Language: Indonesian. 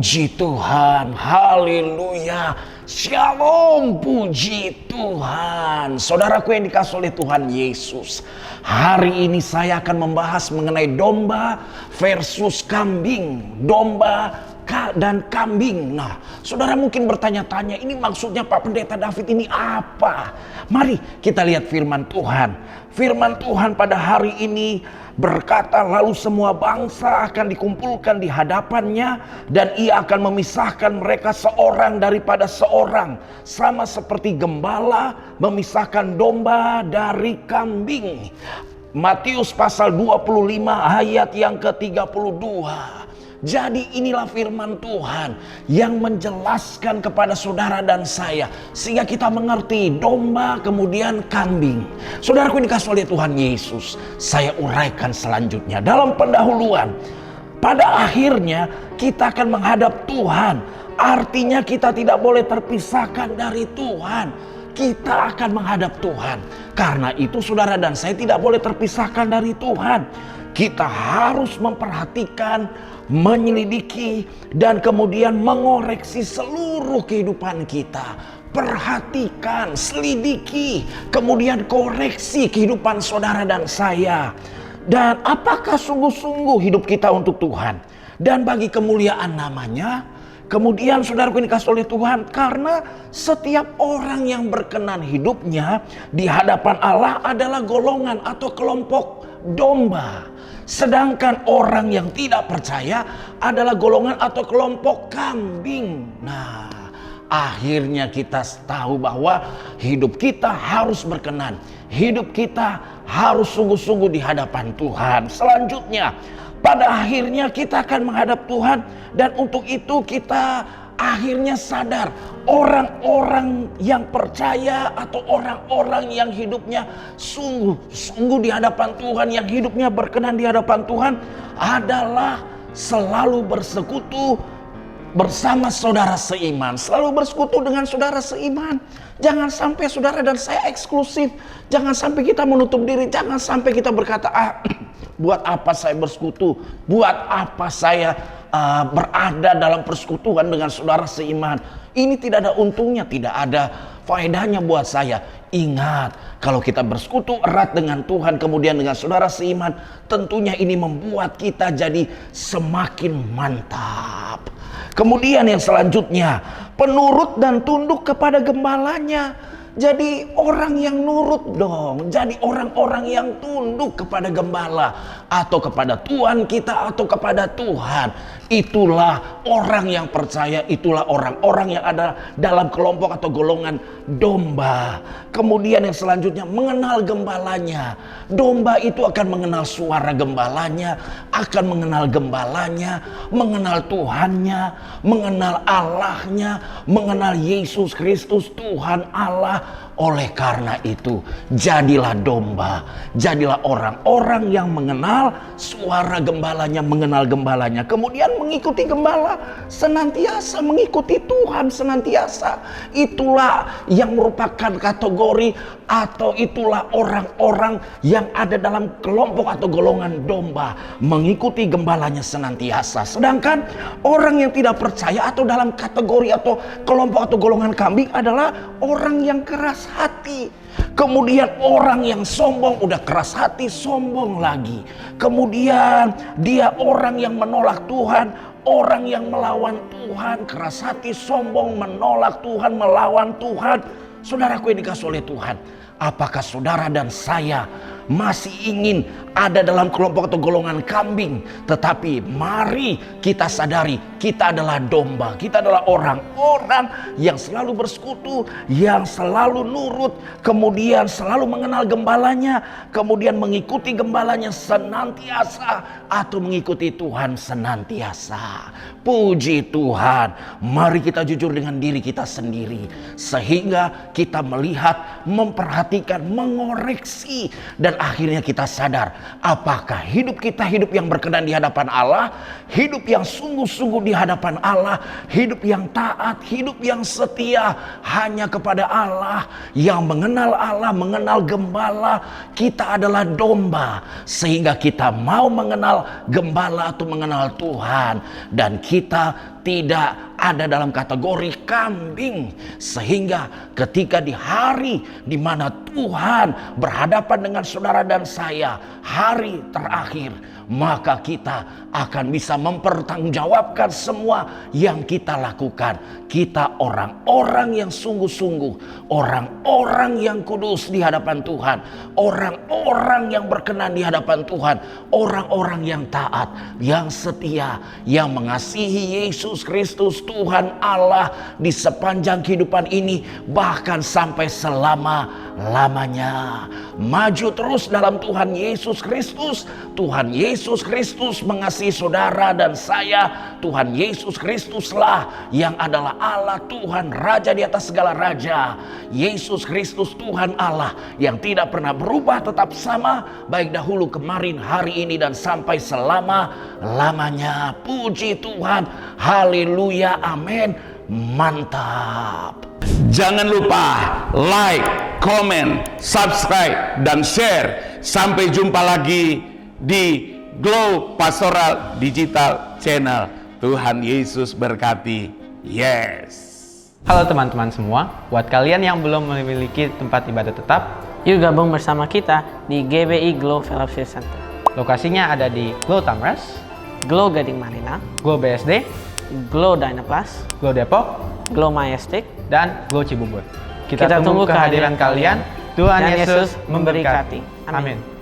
Puji Tuhan, haleluya, shalom, puji Tuhan. Saudaraku yang dikasihi oleh Tuhan Yesus, hari ini saya akan membahas mengenai domba versus kambing. Domba dan kambing. Nah, saudara mungkin bertanya-tanya, ini maksudnya Pak Pendeta David ini apa? Mari kita lihat firman Tuhan. Firman Tuhan pada hari ini berkata, lalu semua bangsa akan dikumpulkan di hadapannya, dan ia akan memisahkan mereka seorang daripada seorang, sama seperti gembala memisahkan domba dari kambing. Matius pasal 25 ayat yang ke-32. Jadi inilah firman Tuhan yang menjelaskan kepada saudara dan saya, sehingga kita mengerti domba kemudian kambing. Saudaraku yang dikasihi oleh Tuhan Yesus, saya uraikan selanjutnya dalam pendahuluan. Pada akhirnya kita akan menghadap Tuhan. Artinya kita tidak boleh terpisahkan dari Tuhan. Kita akan menghadap Tuhan. Karena itu saudara dan saya tidak boleh terpisahkan dari Tuhan. Kita harus memperhatikan, menyelidiki, dan kemudian mengoreksi seluruh kehidupan kita. Perhatikan, selidiki, kemudian koreksi kehidupan saudara dan saya. Dan apakah sungguh-sungguh hidup kita untuk Tuhan dan bagi kemuliaan namanya? Kemudian saudaraku yang dikasihi oleh Tuhan, karena setiap orang yang berkenan hidupnya di hadapan Allah adalah golongan atau kelompok domba. Sedangkan orang yang tidak percaya adalah golongan atau kelompok kambing. Nah, akhirnya kita tahu bahwa hidup kita harus berkenan. Hidup kita harus sungguh-sungguh di hadapan Tuhan. Selanjutnya, pada akhirnya kita akan menghadap Tuhan, dan untuk itu kita akhirnya sadar, orang-orang yang percaya atau orang-orang yang hidupnya sungguh-sungguh di hadapan Tuhan, yang hidupnya berkenan di hadapan Tuhan adalah selalu bersekutu bersama saudara seiman, selalu bersekutu dengan saudara seiman. Jangan sampai saudara dan saya eksklusif. Jangan sampai kita menutup diri. Jangan sampai kita berkata, buat apa saya bersekutu? Buat apa saya berada dalam persekutuan dengan saudara seiman? Ini tidak ada untungnya, tidak ada faedahnya buat saya. Ingat, kalau kita bersekutu erat dengan Tuhan kemudian dengan saudara seiman, tentunya ini membuat kita jadi semakin mantap. Kemudian yang selanjutnya, penurut dan tunduk kepada gembalanya. Jadi orang yang nurut dong. Jadi orang-orang yang tunduk kepada gembala, atau kepada Tuhan kita, atau kepada Tuhan. Itulah orang yang percaya. Itulah orang-orang yang ada dalam kelompok atau golongan domba. Kemudian yang selanjutnya, mengenal gembalanya. Domba itu akan mengenal suara gembalanya, akan mengenal gembalanya, mengenal Tuhannya, mengenal Allahnya, mengenal Yesus Kristus Tuhan Allah. Oleh karena itu, jadilah domba, jadilah orang-orang yang mengenal suara gembalanya, mengenal gembalanya, kemudian mengikuti gembala, senantiasa mengikuti Tuhan senantiasa. Itulah yang merupakan kategori, atau itulah orang-orang yang ada dalam kelompok atau golongan domba, mengikuti gembalanya senantiasa. Sedangkan orang yang tidak percaya atau dalam kategori atau kelompok atau golongan kambing adalah orang yang keras hati. Kemudian orang yang sombong, udah keras hati, sombong lagi. Kemudian dia orang yang menolak Tuhan, orang yang melawan Tuhan, keras hati, sombong, menolak Tuhan, melawan Tuhan. Saudaraku yang dikasihi oleh Tuhan, apakah saudara dan saya masih ingin ada dalam kelompok atau golongan kambing? Tetapi mari kita sadari, kita adalah domba. Kita adalah orang-orang yang selalu bersekutu, yang selalu nurut, kemudian selalu mengenal gembalanya, kemudian mengikuti gembalanya senantiasa, atau mengikuti Tuhan senantiasa. Puji Tuhan. Mari kita jujur dengan diri kita sendiri, sehingga kita melihat, memperhatikan, mengoreksi, dan akhirnya kita sadar, apakah hidup kita hidup yang berkenan di hadapan Allah, hidup yang sungguh-sungguh di hadapan Allah, hidup yang taat, hidup yang setia hanya kepada Allah, yang mengenal Allah, mengenal gembala. Kita adalah domba, sehingga kita mau mengenal gembala atau mengenal Tuhan, dan kita tidak ada dalam kategori kambing. Sehingga ketika di hari di mana Tuhan berhadapan dengan saudara dan saya, hari terakhir, maka kita akan bisa mempertanggungjawabkan semua yang kita lakukan. Kita orang-orang yang sungguh-sungguh, orang-orang yang kudus di hadapan Tuhan, orang-orang yang berkenan di hadapan Tuhan, orang-orang yang taat, yang setia, yang mengasihi Yesus Kristus Tuhan Allah di sepanjang kehidupan ini, bahkan sampai selama-lamanya. Maju terus dalam Tuhan Yesus Kristus. Tuhan Yesus Kristus mengasihi saudara dan saya. Tuhan Yesus Kristuslah yang adalah Allah Tuhan, Raja di atas segala raja. Yesus Kristus Tuhan Allah yang tidak pernah berubah, tetap sama, baik dahulu, kemarin, hari ini, dan sampai selama-lamanya. Puji Tuhan, haleluya, amin, mantap. Jangan lupa like, comment, subscribe, dan share. Sampai jumpa lagi di Glow Pastoral Digital Channel. Tuhan Yesus berkati. Yes. Halo teman-teman semua, buat kalian yang belum memiliki tempat ibadah tetap, yuk gabung bersama kita di GBI Glow Fellowship Center. lokasinya ada di Glow Tamres, Glow Gading Marina, Glow BSD, Glow Dynaplus, Glow Depok, Glow Majestic, dan Glow Cibubur. Kita tunggu kehadiran kalian. Tuhan Dan Yesus Yesus memberkati. memberkati. Amin. Amin.